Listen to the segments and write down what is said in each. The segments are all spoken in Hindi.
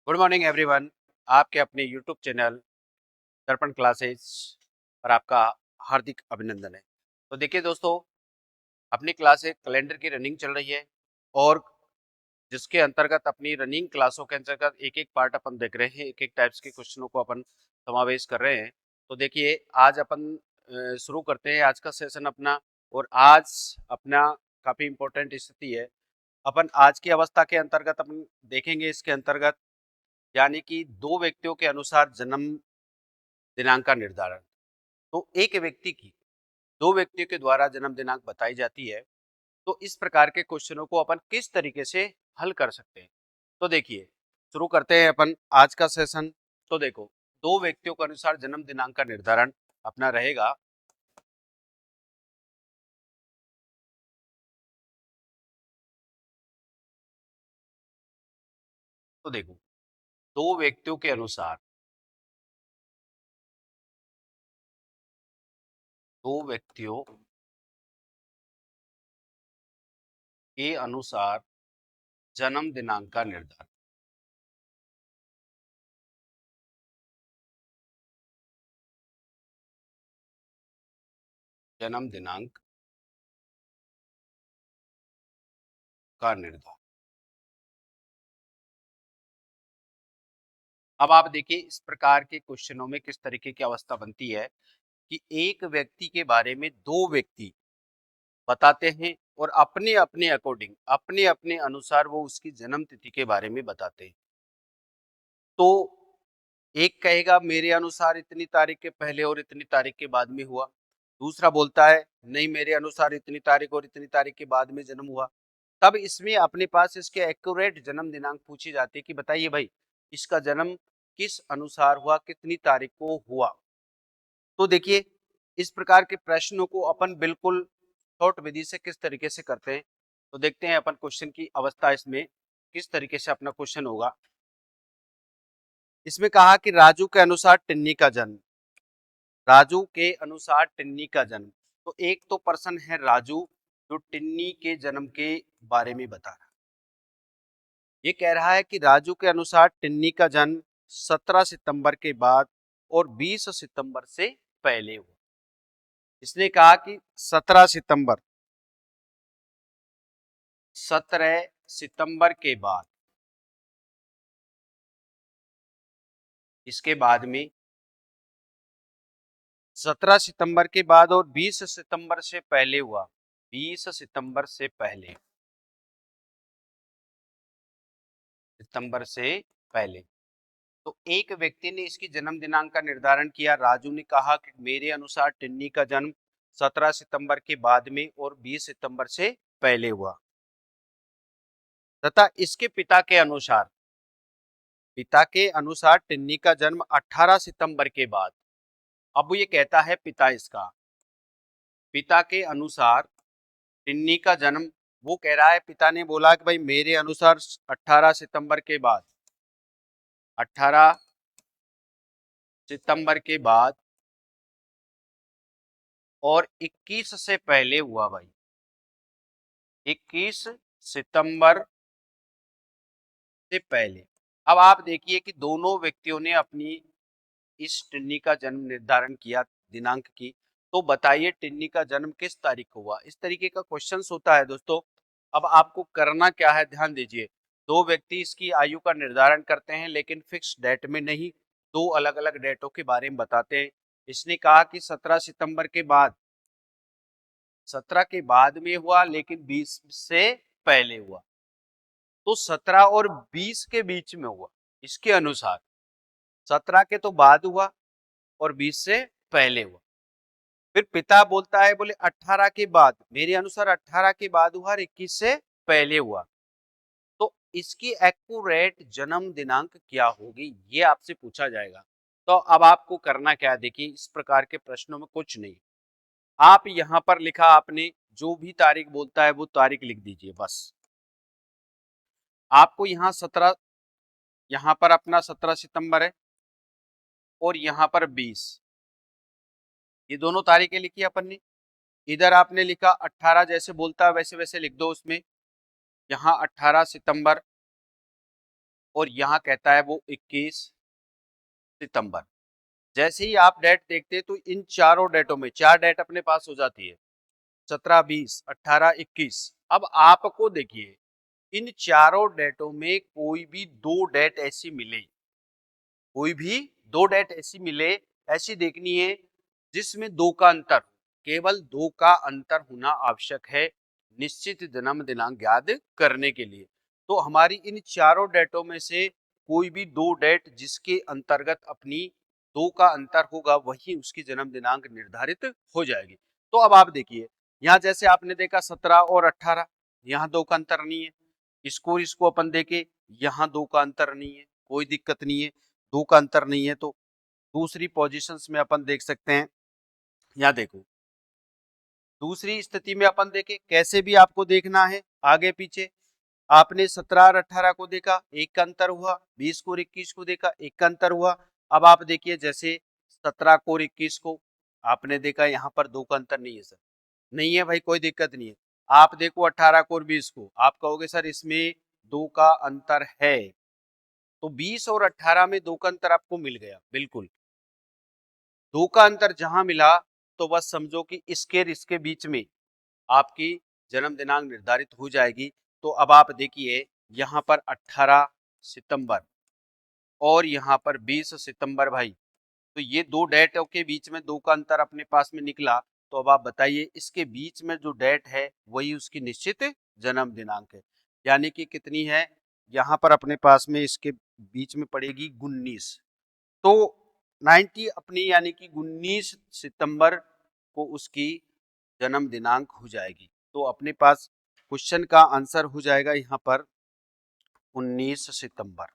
Good morning everyone. आपके अपने यूट्यूब चैनल दर्पण क्लासेस पर आपका हार्दिक अभिनंदन है। तो देखिए दोस्तों, अपनी क्लास एक कैलेंडर की रनिंग चल रही है और जिसके अंतर्गत अपनी रनिंग क्लासों के अंतर्गत एक एक पार्ट अपन देख रहे हैं, एक एक टाइप्स के क्वेश्चनों को अपन समावेश कर रहे हैं। तो देखिए आज अपन शुरू करते हैं आज का सेशन अपना। और आज अपना काफ़ी इम्पोर्टेंट स्थिति है। अपन आज की अवस्था के अंतर्गत अपन देखेंगे, इसके अंतर्गत यानी कि दो व्यक्तियों के अनुसार जन्म दिनांक का निर्धारण। तो एक व्यक्ति की दो व्यक्तियों के द्वारा जन्म दिनांक बताई जाती है। तो इस प्रकार के क्वेश्चनों को अपन किस तरीके से हल कर सकते हैं। तो देखिए शुरू करते हैं अपन आज का सेशन। तो देखो, दो व्यक्तियों के अनुसार जन्म दिनांक का निर्धारण अपना रहेगा। तो देखो, दो व्यक्तियों के अनुसार दो व्यक्तियों के अनुसार जन्म दिनांक का निर्धारण। जन्म दिनांक का निर्धारण। अब आप देखिए इस प्रकार के क्वेश्चनों में किस तरीके की अवस्था बनती है कि एक व्यक्ति के बारे में दो व्यक्ति बताते हैं और अपने अपने अकॉर्डिंग अपने अपने अनुसार वो उसकी जन्म तिथि के बारे में बताते हैं। तो एक कहेगा मेरे अनुसार इतनी तारीख के पहले और इतनी तारीख के बाद में हुआ। दूसरा बोलता है नहीं, मेरे अनुसार इतनी तारीख और इतनी तारीख के बाद में जन्म हुआ। तब इसमें अपने पास इसके एक्यूरेट जन्म दिनांक पूछी जाती है कि बताइए भाई, इसका जन्म किस अनुसार हुआ, कितनी तारीख को हुआ। तो देखिए इस प्रकार के प्रश्नों को अपन बिल्कुल शॉर्ट विधि से किस तरीके से करते हैं। तो देखते हैं अपन क्वेश्चन की अवस्था इसमें किस तरीके से अपना क्वेश्चन होगा। इसमें कहा कि राजू के अनुसार टिन्नी का जन्म। राजू के अनुसार टिन्नी का जन्म। तो एक तो पर्सन है राजू जो टिन्नी के जन्म के बारे में बता रहा है। ये कह रहा है कि राजू के अनुसार टिन्नी का जन्म 17 सितंबर के बाद और 20 सितंबर से पहले हुआ। इसने कहा कि 17 सितंबर के बाद, इसके बाद में 17 सितंबर के बाद और 20 सितंबर से पहले हुआ। 20 सितंबर से पहले, सितंबर से पहले। तो एक व्यक्ति ने इसकी जन्म दिनांक का निर्धारण किया। राजू ने कहा कि मेरे अनुसार टिन्नी का जन्म 17 सितंबर के बाद में और 20 सितंबर से पहले हुआ। तथा इसके पिता के अनुसार टिन्नी का जन्म 18 सितंबर के बाद। अब ये कहता है पिता के अनुसार टिन्नी का जन्म, वो कह रहा है, पिता ने बोला कि भाई मेरे अनुसार 18 सितंबर के बाद, 18 सितंबर के बाद और 21 से पहले हुआ भाई। 21 सितंबर से पहले। अब आप देखिए कि दोनों व्यक्तियों ने अपनी इस टिन्नी का जन्म निर्धारण किया दिनांक की। तो बताइए टिन्नी का जन्म किस तारीख को हुआ। इस तरीके का क्वेश्चन होता है दोस्तों। अब आपको करना क्या है, ध्यान दीजिए। दो व्यक्ति इसकी आयु का निर्धारण करते हैं लेकिन फिक्स डेट में नहीं, दो अलग अलग डेटों के बारे में बताते हैं। इसने कहा कि 17 सितंबर के बाद, 17 के बाद में हुआ लेकिन 20 से पहले हुआ। तो 17 और 20 के बीच में हुआ इसके अनुसार। 17 के तो बाद हुआ और 20 से पहले हुआ। फिर पिता बोलता है, बोले 18 के बाद, मेरे अनुसार 18 के बाद हुआ और 21 से पहले हुआ। तो इसकी एक्यूरेट जन्म दिनांक क्या होगी, ये आपसे पूछा जाएगा। तो अब आपको करना क्या है, देखिए इस प्रकार के प्रश्नों में कुछ नहीं, आप यहां पर लिखा आपने जो भी तारीख बोलता है वो तारीख लिख दीजिए बस। आपको यहाँ 17, यहाँ पर अपना 17 सितंबर है और यहाँ पर 20, ये दोनों तारीखें लिखी अपन ने। इधर आपने लिखा 18, जैसे बोलता है वैसे वैसे लिख दो उसमें। यहाँ 18 सितंबर और यहाँ कहता है वो 21 सितंबर। जैसे ही आप डेट देखते हैं तो इन चारों डेटों में 4 डेट अपने पास हो जाती है, 17, 20, 18, 21। अब आपको देखिए इन चारों डेटों में कोई भी 2 डेट ऐसी मिले, कोई भी 2 डेट ऐसी मिले, ऐसी देखनी है जिसमें 2 का अंतर, केवल 2 का अंतर होना आवश्यक है निश्चित जन्म दिनांक याद करने के लिए। तो हमारी इन चारों डेटों में से कोई भी 2 डेट जिसके अंतर्गत अपनी 2 का अंतर होगा वही उसकी जन्म दिनांक निर्धारित हो जाएगी। तो अब आप देखिए यहाँ जैसे आपने देखा 17 और 18, यहाँ 2 का अंतर नहीं है। इसको अपन देखे, यहाँ 2 का अंतर नहीं है, कोई दिक्कत नहीं है, 2 का अंतर नहीं है। तो दूसरी पोजीशंस में अपन देख सकते हैं, यहाँ देखो दूसरी स्थिति में अपन देखें, कैसे भी आपको देखना है आगे पीछे। आपने 17 और 18 को देखा, 1 का अंतर हुआ, 20 को और 21 को देखा, 1 का अंतर हुआ। अब आप देखिए जैसे 17 को और 21 को आपने देखा, यहाँ पर 2 का अंतर नहीं है सर, नहीं है भाई, कोई दिक्कत नहीं है। आप देखो 18 को और 20 को, आप कहोगे सर इसमें 2 का अंतर है, तो 20 और 18 में 2 का अंतर आपको मिल गया, बिल्कुल 2 का अंतर जहां मिला तो बस समझो कि इसके और इसके बीच में आपकी जन्म दिनांक निर्धारित हो जाएगी। तो अब आप देखिए यहाँ पर 18 सितंबर और यहाँ पर 20 सितंबर भाई, तो ये 2 डेटों के बीच में 2 का अंतर अपने पास में निकला। तो अब आप बताइए इसके बीच में जो डेट है वही उसकी निश्चित जन्म दिनांक है, यानी कि कितनी है, यहाँ पर अपने पास में इसके बीच में पड़ेगी 19। तो 90 अपनी यानी कि 19 सितंबर को उसकी जन्म दिनांक हो जाएगी। तो अपने पास क्वेश्चन का आंसर हो जाएगा यहाँ पर 19 सितंबर।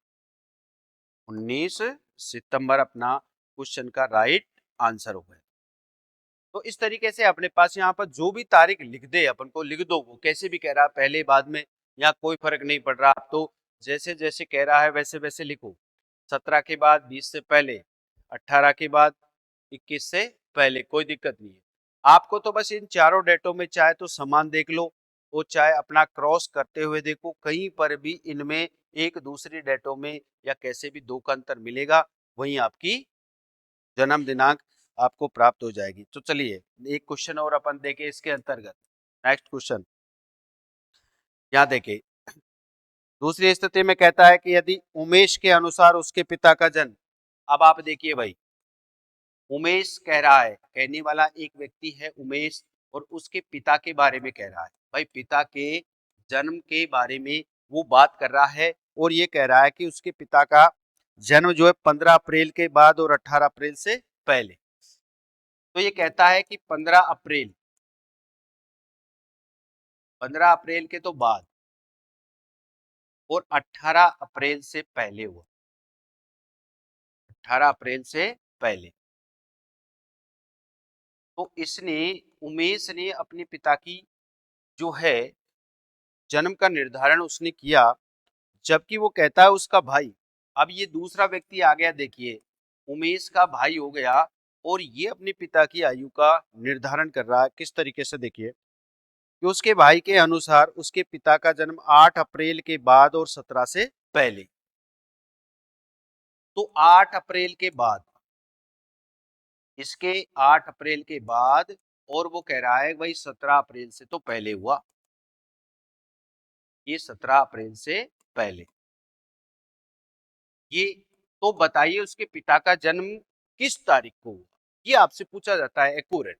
19 सितंबर अपना क्वेश्चन का राइट आंसर हो गया। तो इस तरीके से अपने पास यहाँ पर जो भी तारीख लिख दे अपन को, लिख दो, वो कैसे भी कह रहा है पहले बाद में, यहाँ कोई फर्क नहीं पड़ रहा। आप तो जैसे जैसे कह रहा है वैसे वैसे लिखो। 17 के बाद 20 से पहले, 18 के बाद 21 से पहले, कोई दिक्कत नहीं है। आपको तो बस इन चारों डेटों में चाहे तो समान देख लो और चाहे अपना क्रॉस करते हुए देखो, कहीं पर भी इनमें एक दूसरी डेटों में या कैसे भी 2 का अंतर मिलेगा, वहीं आपकी जन्म दिनांक आपको प्राप्त हो जाएगी। तो चलिए एक क्वेश्चन और अपन देखें इसके अंतर्गत। नेक्स्ट क्वेश्चन यहाँ देखें, दूसरी स्थिति में कहता है कि यदि उमेश के अनुसार उसके पिता का जन्म, अब आप देखिए भाई उमेश कह रहा है, कहने वाला एक व्यक्ति है उमेश और उसके पिता के बारे में कह रहा है। भाई पिता के जन्म के बारे में वो बात कर रहा है और ये कह रहा है कि उसके पिता का जन्म जो है 15 अप्रैल के बाद और 18 अप्रैल से पहले। तो ये कहता है कि 15 अप्रैल के तो बाद और 18 अप्रैल से पहले हुआ, 18 अप्रैल से पहले। तो इसने उमेश ने अपने पिता की जो है जन्म का निर्धारण उसने किया, जबकि वो कहता है उसका भाई, अब ये दूसरा व्यक्ति आ गया, देखिए उमेश का भाई हो गया और ये अपने पिता की आयु का निर्धारण कर रहा है। किस तरीके से, देखिए कि उसके भाई के अनुसार उसके पिता का जन्म 8 अप्रैल के बाद और 17 से पहले। तो 8 अप्रैल के बाद, इसके 8 अप्रैल के बाद, और वो कह रहा है भाई 17 अप्रैल से तो पहले हुआ, ये 17 अप्रैल से पहले। ये तो बताइए उसके पिता का जन्म किस तारीख को हुआ, ये आपसे पूछा जाता है एक्यूरेट।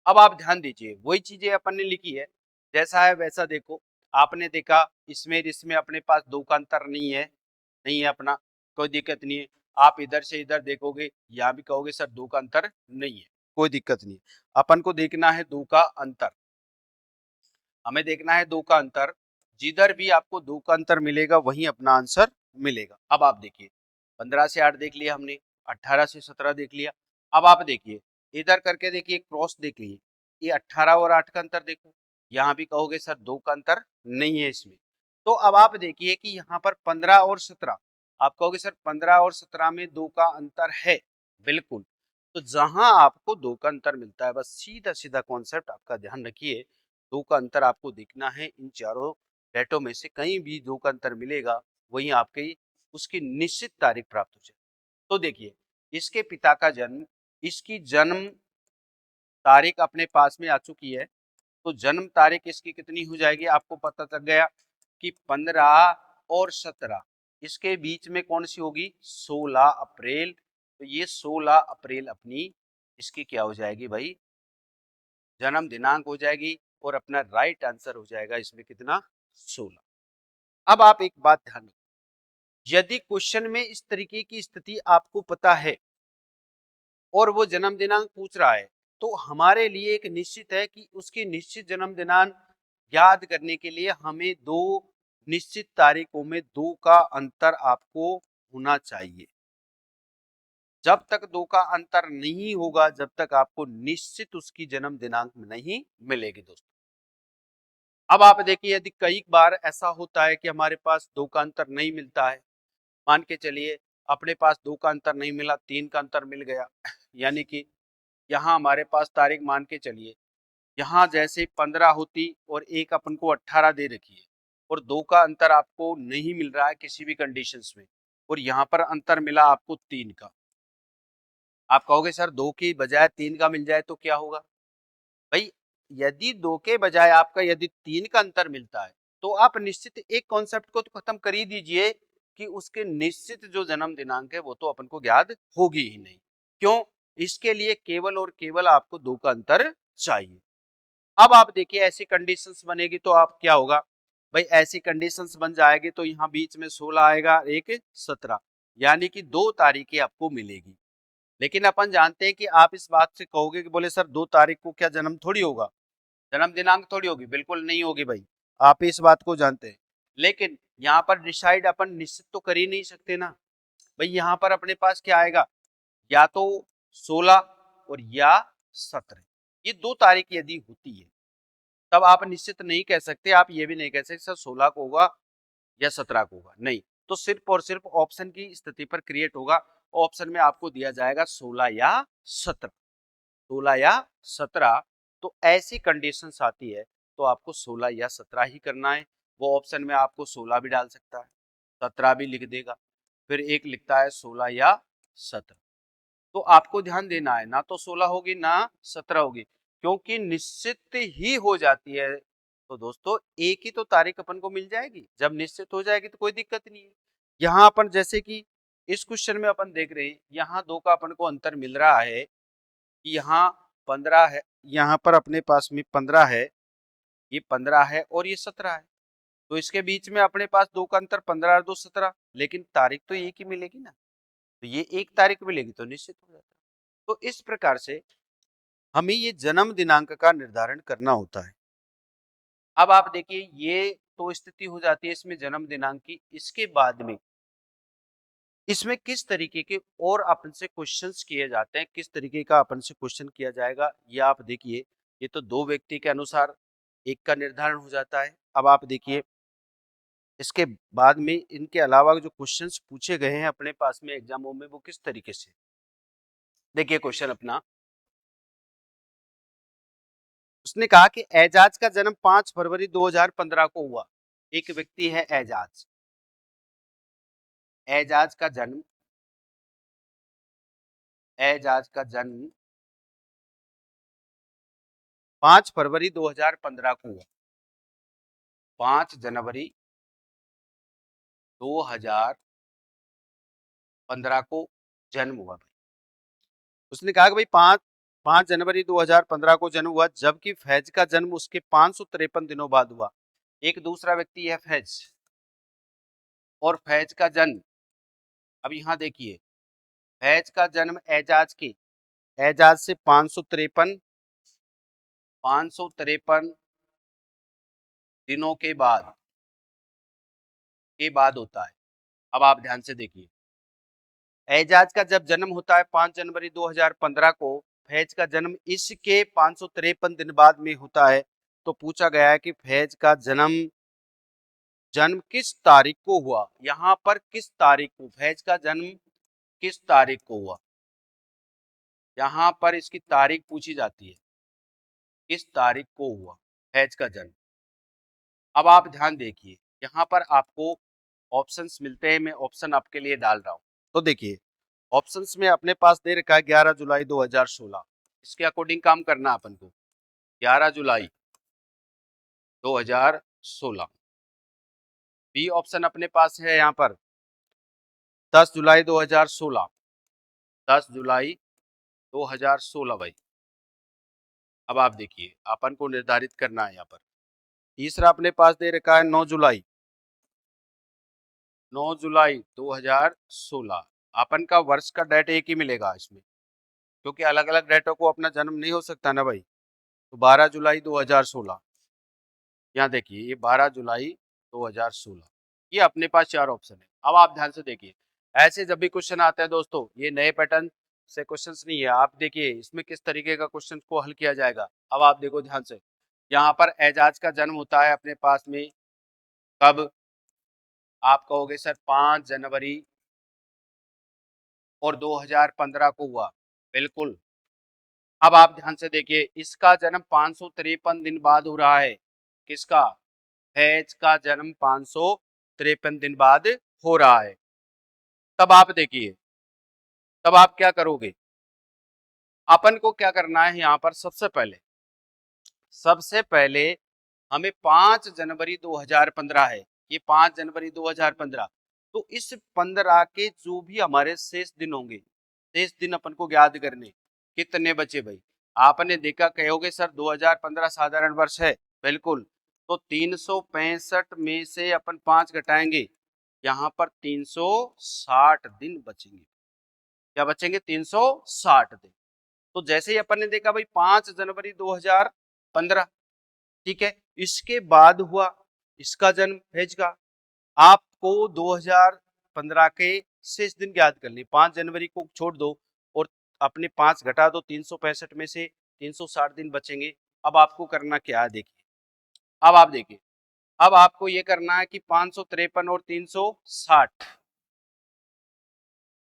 अब आप ध्यान दीजिए वही चीजें अपन ने लिखी है, जैसा है वैसा देखो। आपने देखा इसमें इसमें अपने पास 2 का अंतर नहीं है, नहीं है अपना, कोई दिक्कत नहीं है। आप इधर से इधर देखोगे, यहाँ भी कहोगे सर 2 का अंतर नहीं है, कोई दिक्कत नहीं। अपन को देखना है 2 का अंतर, हमें देखना है 2 का अंतर, जिधर भी आपको 2 का अंतर मिलेगा वहीं अपना आंसर मिलेगा। अब आप देखिए 15 से 8 देख लिया हमने, 18 से 17 देख लिया। अब आप देखिए इधर करके देखिए, क्रॉस देख लीजिए, ये 18 और 8 का अंतर देखो, यहाँ भी कहोगे सर 2 का अंतर नहीं है इसमें। तो अब आप देखिए कि यहाँ पर 15 और 17, आप कहोगे सर 15 और 17 में 2 का अंतर है, बिल्कुल। तो जहां आपको 2 का अंतर मिलता है, बस सीधा सीधा कॉन्सेप्ट आपका ध्यान रखिए, 2 का अंतर आपको देखना है, इन चारों डेटों में से कहीं भी 2 का अंतर मिलेगा वहीं आपकी उसकी निश्चित तारीख प्राप्त हो जाए। तो देखिए, इसके पिता का जन्म, इसकी जन्म तारीख अपने पास में आ चुकी है, तो जन्म तारीख इसकी कितनी हो जाएगी, आपको पता चल गया कि 15 और 17, इसके बीच में कौन सी होगी, 16 अप्रैल। तो ये 16 अप्रैल अपनी इसकी क्या हो जाएगी भाई, जन्म दिनांक हो जाएगी, और अपना राइट आंसर हो जाएगा इसमें कितना, 16। अब आप एक बात ध्यान रखिए, यदि क्वेश्चन में इस तरीके की स्थिति आपको पता है और वो जन्म दिनांक पूछ रहा है, तो हमारे लिए एक निश्चित है कि उसकी निश्चित जन्म दिनांक याद करने के लिए हमें दो निश्चित तारीखों में 2 का अंतर आपको होना चाहिए। जब तक 2 का अंतर नहीं होगा, जब तक आपको निश्चित उसकी जन्म दिनांक नहीं मिलेगी दोस्तों। अब आप देखिए, यदि कई बार ऐसा होता है कि हमारे पास 2 का अंतर नहीं मिलता है, मान के चलिए अपने पास 2 का अंतर नहीं मिला, 3 का अंतर मिल गया, यानी कि यहाँ हमारे पास तारीख मान के चलिए, यहाँ जैसे 15 होती और एक अपन को 18 दे रखी है, और 2 का अंतर आपको नहीं मिल रहा है किसी भी कंडीशंस में, और यहाँ पर अंतर मिला आपको 3 का। आप कहोगे सर 2 की बजाय 3 का मिल जाए तो क्या होगा? भाई, यदि 2 के बजाय आपका यदि 3 का अंतर मिलता है, तो आप निश्चित एक कॉन्सेप्ट को तो खत्म कर ही दीजिए कि उसके निश्चित जो जन्म दिनांक है वो तो अपन को याद होगी ही नहीं। क्यों? इसके लिए केवल और केवल आपको 2 का अंतर चाहिए। अब आप देखिए, ऐसी कंडीशंस बनेगी तो आप क्या होगा भाई, ऐसी कंडीशंस बन जाएगी तो यहाँ बीच में 16 आएगा, एक 17, यानी कि 2 तारीखें आपको मिलेगी। लेकिन अपन जानते हैं कि आप इस बात से कहोगे कि बोले सर 2 तारीख को क्या जन्म थोड़ी होगा, जन्म दिनांक थोड़ी होगी, बिल्कुल नहीं होगी भाई, आप इस बात को जानते हैं। लेकिन यहाँ पर डिसाइड अपन निश्चित तो कर ही नहीं सकते ना भाई, यहाँ पर अपने पास क्या आएगा, या तो 16 और या 17, ये 2 तारीख यदि होती है तब आप निश्चित नहीं कह सकते, आप ये भी नहीं कह सकते सर 16 को होगा या 17 को होगा, नहीं। तो सिर्फ और सिर्फ ऑप्शन की स्थिति पर क्रिएट होगा, ऑप्शन में आपको दिया जाएगा 16 या 17, 16 या 17। तो ऐसी कंडीशंस आती है तो आपको 16 या 17 ही करना है। वो ऑप्शन में आपको 16 भी डाल सकता है, 17 भी लिख देगा, फिर एक लिखता है 16 या 17। तो आपको ध्यान देना है, ना तो 16 होगी ना 17 होगी, क्योंकि निश्चित ही हो जाती है तो दोस्तों एक ही तो तारीख अपन को मिल जाएगी, जब निश्चित हो जाएगी तो कोई दिक्कत नहीं है। यहाँ अपन जैसे कि इस क्वेश्चन में अपन देख रहे हैं, यहाँ 2 का अपन को अंतर मिल रहा है कि यहाँ 15 है, यहाँ पर अपने पास में 15 है, ये 15 है और ये 17 है, तो इसके बीच में अपने पास 2 का अंतर 15 और 2 17, लेकिन तारीख तो एक ही मिलेगी ना, तो ये एक तारीख मिलेगी तो निश्चित हो जाता है। तो इस प्रकार से हमें ये जन्म दिनांक का निर्धारण करना होता है। अब आप देखिए, ये तो स्थिति हो जाती है इसमें जन्म दिनांक की, इसके बाद में इसमें किस तरीके के और अपन से क्वेश्चंस किए जाते हैं, किस तरीके का अपन से क्वेश्चन किया जाएगा, ये आप देखिए। ये तो 2 व्यक्ति के अनुसार एक का निर्धारण हो जाता है। अब आप देखिए, इसके बाद में इनके अलावा जो क्वेश्चंस पूछे गए हैं अपने पास में एग्जामों में, वो किस तरीके से, देखिए क्वेश्चन अपना, उसने कहा कि एजाज का जन्म 5 फरवरी 2015 को हुआ। एक व्यक्ति है एजाज, एजाज का जन्म, एजाज का जन्म 5 फरवरी 2015 को हुआ, 5 जनवरी 2015 को जन्म हुआ भाई। उसने कहा कि भाई 5 जनवरी 2015 को जन्म हुआ, जबकि फैज का जन्म उसके 553 दिनों बाद हुआ। एक दूसरा व्यक्ति है फैज, और फैज का जन्म, अब यहाँ देखिए, फैज का जन्म एजाज के, एजाज से 553 दिनों के बाद होता है। अब आप ध्यान से देखिए, एजाज का जब जन्म होता है 5 जनवरी 2015 को, फैज का जन्म इसके 553 दिन बाद में होता है। तो पूछा गया है कि फैज का जन्म किस तारीख को हुआ, यहाँ पर किस तारीख को, फैज का जन्म किस तारीख को हुआ, यहाँ पर इसकी तारीख पूछी जाती है, किस तारीख को हुआ फैज का जन्म। अब आप ध्यान देखिए, यहाँ पर आपको ऑप्शंस मिलते हैं, मैं ऑप्शन आपके लिए डाल रहा हूँ। तो देखिए ऑप्शंस में अपने पास दे रखा है 11 जुलाई 2016, इसके अकॉर्डिंग काम करना अपन को। 11 जुलाई 2016। बी ऑप्शन अपने पास है यहाँ पर 10 जुलाई 2016, 10 जुलाई 2016 भाई। अब आप देखिए अपन को निर्धारित करना है यहाँ पर। तीसरा अपने पास दे रखा है 9 जुलाई, 9 जुलाई 2016। अपन का वर्ष का डेट एक ही मिलेगा इसमें, क्योंकि अलग अलग डेटों को अपना जन्म नहीं हो सकता ना भाई। तो 12 जुलाई 2016, यहाँ देखिए ये 12 जुलाई 2016, ये अपने पास चार ऑप्शन है। अब आप ध्यान से देखिए, ऐसे जब भी क्वेश्चन आते हैं दोस्तों, ये नए पैटर्न से क्वेश्चंस नहीं है। आप देखिए इसमें किस तरीके का क्वेश्चन को हल किया जाएगा। अब आप देखो ध्यान से, यहाँ पर एजाज का जन्म होता है अपने पास में कब? आप कहोगे सर 5 जनवरी और 2015 को हुआ, बिल्कुल। अब आप ध्यान से देखिए, इसका जन्म 553 दिन बाद हो रहा है। किसका? हैज का जन्म 553 दिन बाद हो रहा है। तब आप देखिए, तब आप क्या करोगे? अपन को क्या करना है यहाँ पर? सबसे पहले हमें 5 जनवरी 2015 है, ये 5 जनवरी 2015। तो इस 15 के जो भी हमारे शेष दिन होंगे, शेष दिन अपन को याद करने, कितने बचे भाई? आपने देखा, कहोगे सर 2015 साधारण वर्ष है, बिल्कुल। तो 365 में से अपन 5 घटाएंगे, यहाँ पर 360 दिन बचेंगे। क्या बचेंगे? 360 दिन। तो जैसे ही अपन ने देखा भाई 5 जनवरी 2015, ठीक है, इसके बाद हुआ इसका जन्म हैज का। आपको 2015 के शेष दिन याद कर ली, 5 जनवरी को छोड़ दो और अपने 5 घटा दो, 365 में से 360 दिन बचेंगे। अब आपको करना क्या है देखिए, अब आप देखिए, अब आपको ये करना है कि 553 और 360,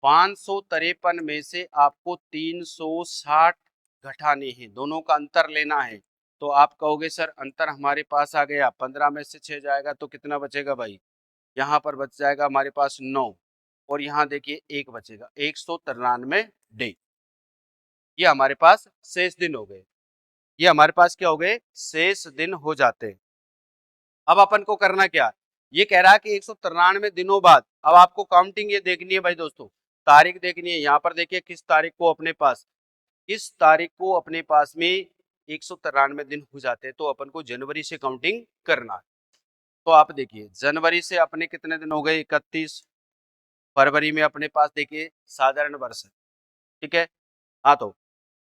553 में से आपको 360 घटाने हैं, दोनों का अंतर लेना है। तो आप कहोगे सर अंतर हमारे पास आ गया, 15 में से 6 जाएगा तो कितना बचेगा भाई? यहाँ पर बच जाएगा हमारे पास 9, और यहाँ देखिए 1 बचेगा, 193 डे। ये हमारे पास शेष दिन हो गए, ये हमारे पास क्या हो गए? शेष दिन हो जाते हैं। अब अपन को करना क्या? ये कह रहा है कि 193 दिनों बाद, अब आपको काउंटिंग ये देखनी है भाई दोस्तों, तारीख देखनी है। यहाँ पर देखिए किस तारीख को अपने पास, इस तारीख को अपने पास में 193 दिन हो जाते हैं, तो अपन को जनवरी से काउंटिंग करना है। तो आप देखिए जनवरी से अपने कितने दिन हो गए? 31। फरवरी में अपने पास देखिए साधारण वर्ष है, ठीक है। हाँ, तो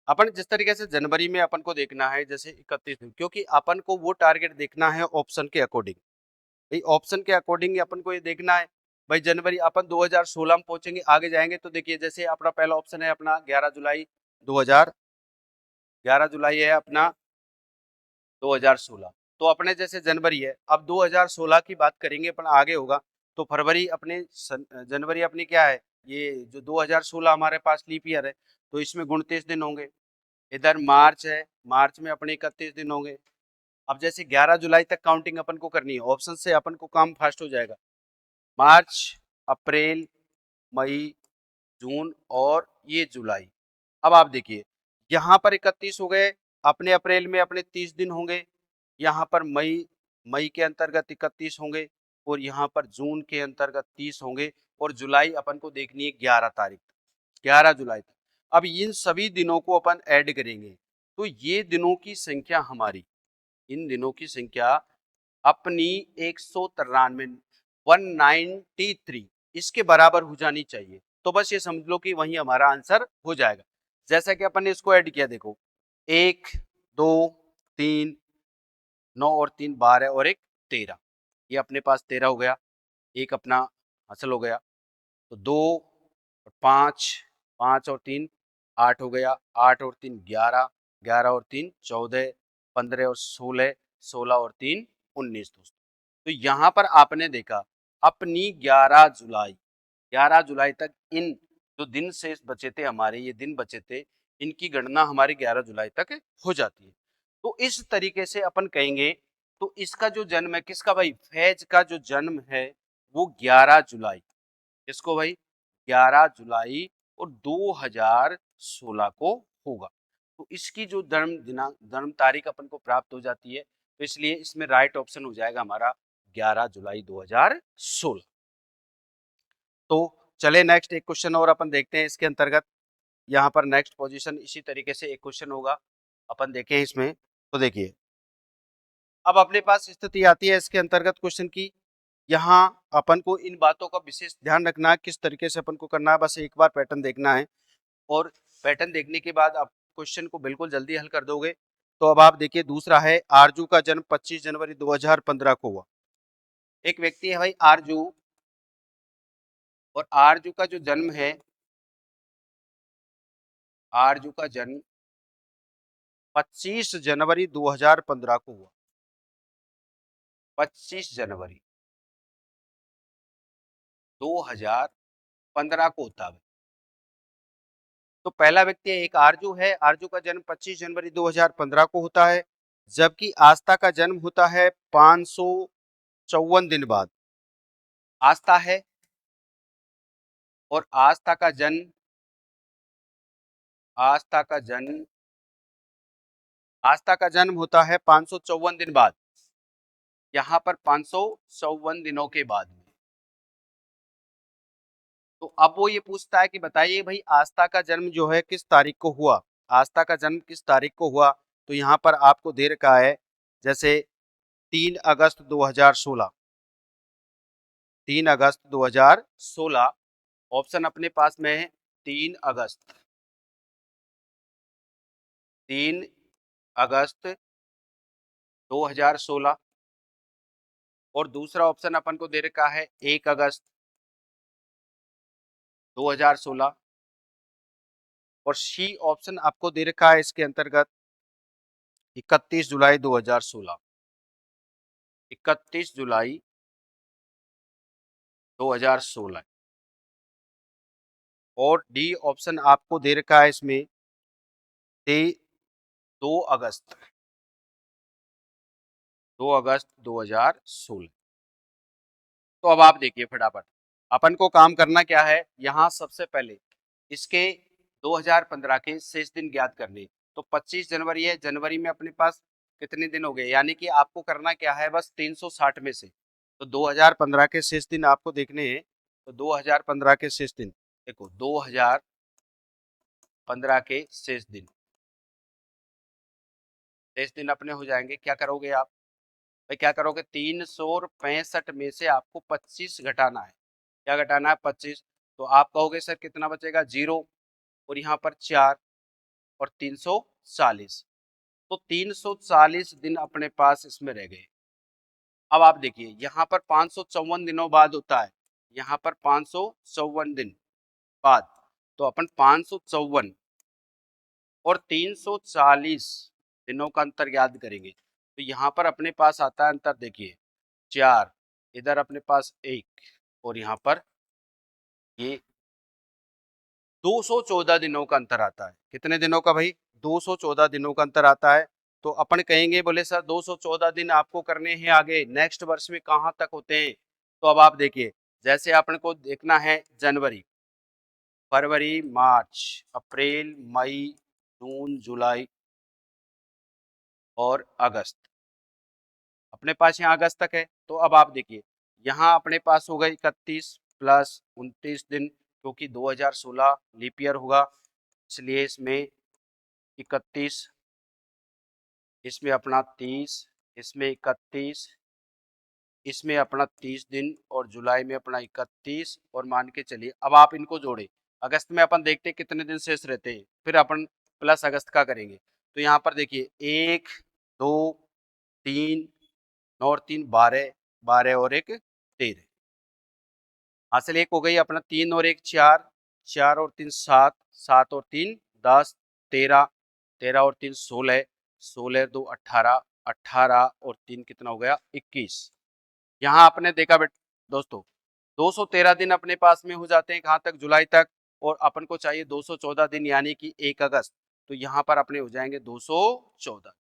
अपन जिस तरीके से जनवरी में अपन को देखना है जैसे 31 दिन, क्योंकि अपन को वो टारगेट देखना है ऑप्शन के अकॉर्डिंग। भाई ऑप्शन के अकॉर्डिंग अपन को ये देखना है भाई जनवरी अपन 2016 में पहुंचेंगे, आगे जाएंगे तो देखिए जैसे अपना पहला ऑप्शन है अपना 11 जुलाई 2000, 11 जुलाई है अपना 2016। तो अपने जैसे जनवरी है, अब 2016 की बात करेंगे अपन, आगे होगा तो फरवरी अपने जनवरी अपनी क्या है, ये जो 2016 हमारे पास लीप ईयर है, तो इसमें 29 दिन होंगे। इधर मार्च है, मार्च में अपने 31 दिन होंगे। अब जैसे 11 जुलाई तक काउंटिंग अपन को करनी है, ऑप्शन से अपन को काम फास्ट हो जाएगा। मार्च, अप्रैल, मई, जून और ये जुलाई। अब आप देखिए यहाँ पर 31 हो गए, अपने अप्रैल में अपने 30 दिन होंगे, यहाँ पर मई, मई के अंतर्गत 31 होंगे, और यहाँ पर जून के अंतर्गत 30 होंगे, और जुलाई अपन को देखनी है 11 तारीख, 11 जुलाई तक। अब इन सभी दिनों को अपन ऐड करेंगे, तो ये दिनों की संख्या हमारी, इन दिनों की संख्या अपनी 193, 193 इसके बराबर हो जानी चाहिए। तो बस ये समझ लो कि वही हमारा आंसर हो जाएगा। जैसा कि अपन ने इसको ऐड किया, देखो 1, 2, 3, 9 और 3 12 और 1 13, ये अपने पास 13 हो गया, एक अपना हासिल हो गया। तो 2 और 5, 5 और 3 8 हो गया, 8 और 3 11, 11 और 3 14, 15 और 16, 16 और 3 19 दोस्तों। तो यहाँ पर आपने देखा अपनी 11 जुलाई तक इन जो दिन शेष बचे थे हमारे, ये दिन बचे थे, इनकी गणना हमारी 11 जुलाई तक हो जाती है। तो इस तरीके से अपन कहेंगे, तो इसका जो जन्म है किसका भाई? फैज का जो जन्म है वो 11 जुलाई, इसको भाई 11 जुलाई और 2016 को होगा। तो इसकी जो जन्म तारीख अपन को प्राप्त हो जाती है, तो इसलिए इसमें राइट ऑप्शन हो जाएगा हमारा 11 जुलाई 2016। तो चले नेक्स्ट एक क्वेश्चन और अपन देखते हैं इसके अंतर्गत। यहाँ पर नेक्स्ट पोजीशन इसी तरीके से एक क्वेश्चन होगा, अपन देखें इसमें। तो देखिए अब अपने पास स्थिति आती है इसके अंतर्गत क्वेश्चन की। यहाँ अपन को इन बातों का विशेष ध्यान रखना है, किस तरीके से अपन को करना है, बस एक बार पैटर्न देखना है और पैटर्न देखने के बाद आप क्वेश्चन को बिल्कुल जल्दी हल कर दोगे। तो अब आप देखिए दूसरा है, आरजू का जन्म 25 जनवरी 2015 को हुआ। एक व्यक्ति है भाई आरजू, और आरजू का जो जन्म है, आरजू का जन्म 25 जनवरी 2015 को हुआ। 25 जनवरी 2015 को होता है। तो पहला व्यक्ति एक आरजू है, आरजू का जन्म 25 जनवरी 2015 को होता है, जबकि आस्था का जन्म होता है 554 दिन बाद। आस्था है और आस्था का जन्म, आस्था का जन्म, आस्था का जन्म होता है 554 दिन बाद, यहां पर 554 दिनों के बाद में। तो अब वो ये पूछता है कि बताइए भाई आस्था का जन्म जो है किस तारीख को हुआ, आस्था का जन्म किस तारीख को हुआ। तो यहाँ पर आपको दे रखा है जैसे 3 अगस्त 2016, 3 अगस्त 2016 ऑप्शन अपने पास में है। 3 अगस्त, 3 अगस्त 2016 और दूसरा ऑप्शन अपन को दे रखा है 1 अगस्त 2016 और सी ऑप्शन आपको दे रखा है इसके अंतर्गत 31 जुलाई 2016, 31 जुलाई 2016 और डी ऑप्शन आपको दे रखा है इसमें 2 अगस्त, 2 अगस्त 2016। तो अब आप देखिए फटाफट अपन को काम करना क्या है, यहाँ सबसे पहले इसके 2015 के शेष दिन ज्ञात करने। तो 25 जनवरी है, जनवरी में अपने पास कितने दिन हो गए, यानी कि आपको करना क्या है बस 360 में से। तो 2015 के शेष दिन आपको देखने हैं। तो 2015 के शेष दिन देखो, 2015 के शेष दिन, शेष दिन अपने हो जाएंगे। क्या करोगे आप भाई, क्या करोगे 365 में से आपको 25 घटाना है। क्या घटाना है 25। तो आप कहोगे सर कितना बचेगा, 0 और यहाँ पर 4 और 340। तो 340 दिन अपने पास इसमें रह गए। अब आप देखिए यहाँ पर 554 दिनों बाद होता है, यहाँ पर 554 दिन बाद। तो अपन 554 और 340 दिनों का अंतर याद करेंगे। तो यहाँ पर अपने पास आता है अंतर, देखिए 4, इधर अपने पास 1 और यहाँ पर ये 214 दिनों का अंतर आता है। कितने दिनों का भाई, 214 दिनों का अंतर आता है। तो अपन कहेंगे बोले सर 214 दिन आपको करने हैं आगे नेक्स्ट वर्ष में कहाँ तक होते हैं। तो अब आप देखिए जैसे अपन को देखना है जनवरी, फरवरी, मार्च, अप्रैल, मई, जून, जुलाई और अगस्त, अपने पास यहाँ अगस्त तक है। तो अब आप देखिए यहाँ अपने पास होगा 31 प्लस 29 दिन, क्योंकि 2016 लीप ईयर होगा, इसलिए इसमें 31, इसमें अपना 30, इसमें 31, इसमें अपना 30 दिन और जुलाई में अपना 31 और मान के चलिए अब आप इनको जोड़े। अगस्त में अपन देखते हैं कितने दिन शेष रहते हैं, फिर अपन प्लस अगस्त का करेंगे। तो यहाँ पर देखिए 1, 2, 3, 9 और 3 12, 12 और 1 13, हासिल 1 हो गई अपना, 3 और 1 4, 4 और 3 7, 7 और 3 10, 13, 13 और 3 16, 16 2 18, 18 और 3 कितना हो गया 21। यहाँ आपने देखा दोस्तों 213 दिन अपने पास में हो जाते हैं, कहाँ तक, जुलाई तक, और अपन को चाहिए 214 दिन यानी कि 1 अगस्त। तो यहाँ पर अपने हो जाएंगे 214 दिन।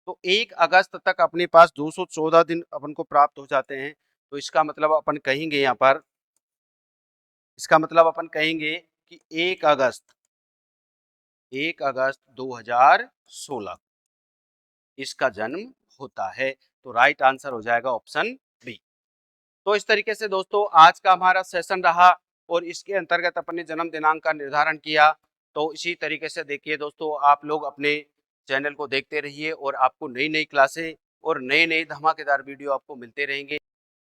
तो 1 अगस्त तक अपने पास 214 दिन अपन को प्राप्त हो जाते हैं। तो इसका मतलब अपन कहेंगे यहाँ पर, इसका मतलब अपन कहेंगे कि 1 अगस्त 2016 इसका जन्म होता है। तो राइट आंसर हो जाएगा ऑप्शन बी। तो इस तरीके से दोस्तों आज का हमारा सेशन रहा और इसके अंतर्गत अपन ने जन्म दिनांक का निर्धारण किया। तो इसी तरीके से देखिए दोस्तों, आप लोग अपने चैनल को देखते रहिए और आपको नई नई क्लासें और नए नए धमाकेदार वीडियो आपको मिलते रहेंगे।